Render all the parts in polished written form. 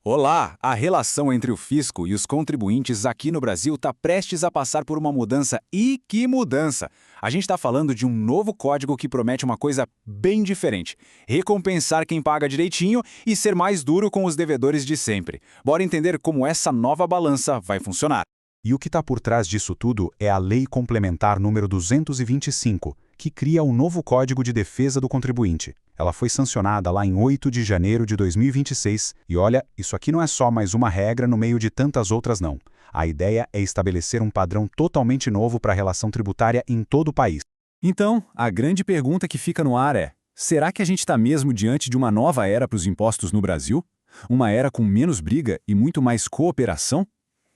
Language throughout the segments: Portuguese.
Olá! A relação entre o fisco e os contribuintes aqui no Brasil está prestes a passar por uma mudança. E que mudança! A gente está falando de um novo código que promete uma coisa bem diferente: recompensar quem paga direitinho e ser mais duro com os devedores de sempre. Bora entender como essa nova balança vai funcionar. E o que está por trás disso tudo é a Lei Complementar número 225, que cria o novo Código de Defesa do Contribuinte. Ela foi sancionada lá em 8 de janeiro de 2026 e olha, isso aqui não é só mais uma regra no meio de tantas outras não. A ideia é estabelecer um padrão totalmente novo para a relação tributária em todo o país. Então, a grande pergunta que fica no ar é: será que a gente está mesmo diante de uma nova era para os impostos no Brasil? Uma era com menos briga e muito mais cooperação?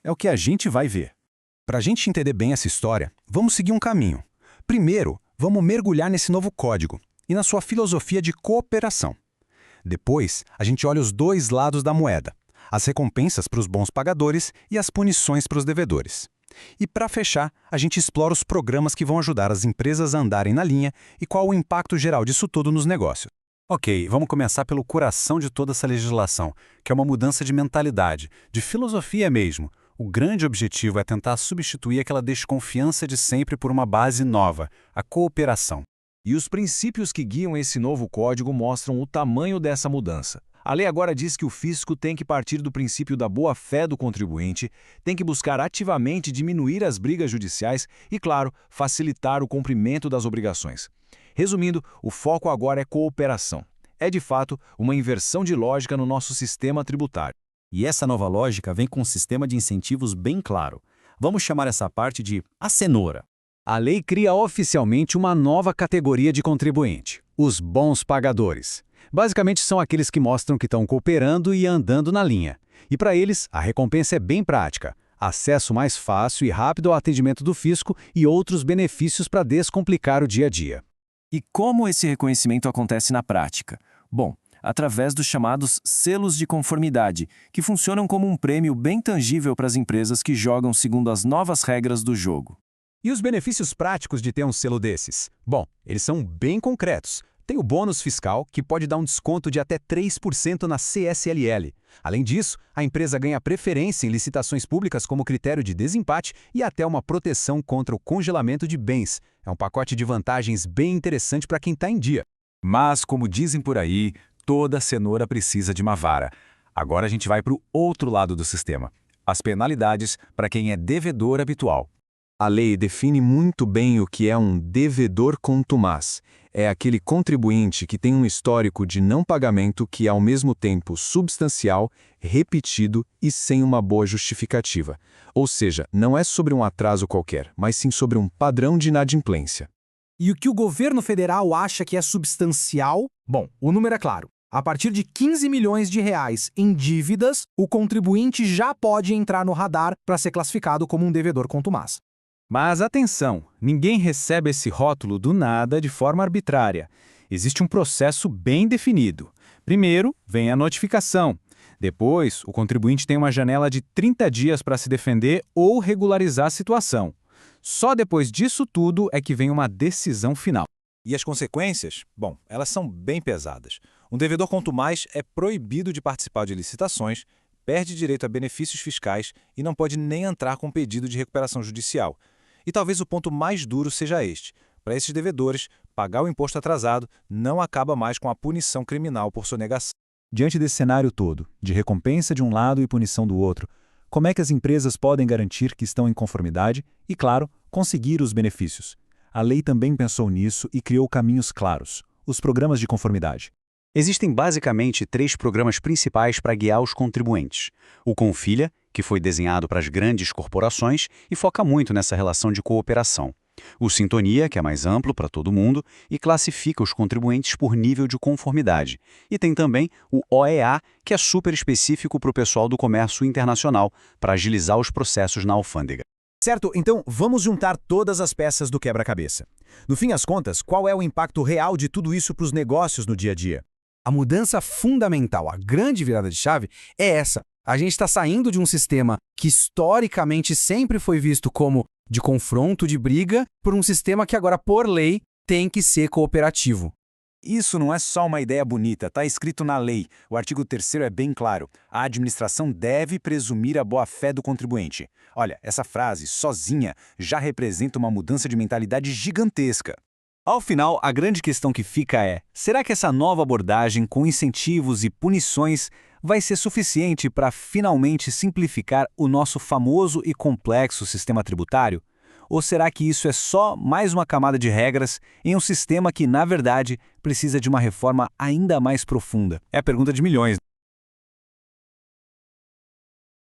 É o que a gente vai ver. Para a gente entender bem essa história, vamos seguir um caminho. Primeiro, vamos mergulhar nesse novo código e na sua filosofia de cooperação. Depois, a gente olha os dois lados da moeda: as recompensas para os bons pagadores e as punições para os devedores. E para fechar, a gente explora os programas que vão ajudar as empresas a andarem na linha e qual o impacto geral disso tudo nos negócios. Ok, vamos começar pelo coração de toda essa legislação, que é uma mudança de mentalidade, de filosofia mesmo. O grande objetivo é tentar substituir aquela desconfiança de sempre por uma base nova, a cooperação. E os princípios que guiam esse novo código mostram o tamanho dessa mudança. A lei agora diz que o fisco tem que partir do princípio da boa-fé do contribuinte, tem que buscar ativamente diminuir as brigas judiciais e, claro, facilitar o cumprimento das obrigações. Resumindo, o foco agora é cooperação. É, de fato, uma inversão de lógica no nosso sistema tributário. E essa nova lógica vem com um sistema de incentivos bem claro. Vamos chamar essa parte de a cenoura. A lei cria oficialmente uma nova categoria de contribuinte: os bons pagadores. Basicamente são aqueles que mostram que estão cooperando e andando na linha. E para eles, a recompensa é bem prática: acesso mais fácil e rápido ao atendimento do fisco e outros benefícios para descomplicar o dia a dia. E como esse reconhecimento acontece na prática? Bom, através dos chamados selos de conformidade, que funcionam como um prêmio bem tangível para as empresas que jogam segundo as novas regras do jogo. E os benefícios práticos de ter um selo desses? Bom, eles são bem concretos. Tem o bônus fiscal, que pode dar um desconto de até 3% na CSLL. Além disso, a empresa ganha preferência em licitações públicas como critério de desempate e até uma proteção contra o congelamento de bens. É um pacote de vantagens bem interessante para quem está em dia. Mas, como dizem por aí, toda cenoura precisa de uma vara. Agora a gente vai para o outro lado do sistema: as penalidades para quem é devedor habitual. A lei define muito bem o que é um devedor contumaz. É aquele contribuinte que tem um histórico de não pagamento que é ao mesmo tempo substancial, repetido e sem uma boa justificativa. Ou seja, não é sobre um atraso qualquer, mas sim sobre um padrão de inadimplência. E o que o governo federal acha que é substancial? Bom, o número é claro. A partir de 15 milhões de reais em dívidas, o contribuinte já pode entrar no radar para ser classificado como um devedor contumaz. Mas atenção, ninguém recebe esse rótulo do nada de forma arbitrária. Existe um processo bem definido. Primeiro, vem a notificação. Depois, o contribuinte tem uma janela de 30 dias para se defender ou regularizar a situação. Só depois disso tudo é que vem uma decisão final. E as consequências? Bom, elas são bem pesadas. Um devedor contumaz é proibido de participar de licitações, perde direito a benefícios fiscais e não pode nem entrar com pedido de recuperação judicial. E talvez o ponto mais duro seja este: para esses devedores, pagar o imposto atrasado não acaba mais com a punição criminal por sonegação. Diante desse cenário todo, de recompensa de um lado e punição do outro, como é que as empresas podem garantir que estão em conformidade e, claro, conseguir os benefícios? A lei também pensou nisso e criou caminhos claros: os programas de conformidade. Existem basicamente 3 programas principais para guiar os contribuintes. O Confilha, que foi desenhado para as grandes corporações e foca muito nessa relação de cooperação. O Sintonia, que é mais amplo para todo mundo e classifica os contribuintes por nível de conformidade. E tem também o OEA, que é super específico para o pessoal do comércio internacional, para agilizar os processos na alfândega. Certo, então vamos juntar todas as peças do quebra-cabeça. No fim das contas, qual é o impacto real de tudo isso para os negócios no dia a dia? A mudança fundamental, a grande virada de chave, é essa. A gente está saindo de um sistema que historicamente sempre foi visto como de confronto, de briga, por um sistema que agora, por lei, tem que ser cooperativo. Isso não é só uma ideia bonita, está escrito na lei. O artigo 3º é bem claro. A administração deve presumir a boa-fé do contribuinte. Olha, essa frase, sozinha, já representa uma mudança de mentalidade gigantesca. Ao final, a grande questão que fica é: será que essa nova abordagem com incentivos e punições vai ser suficiente para finalmente simplificar o nosso famoso e complexo sistema tributário? Ou será que isso é só mais uma camada de regras em um sistema que, na verdade, precisa de uma reforma ainda mais profunda? É a pergunta de milhões.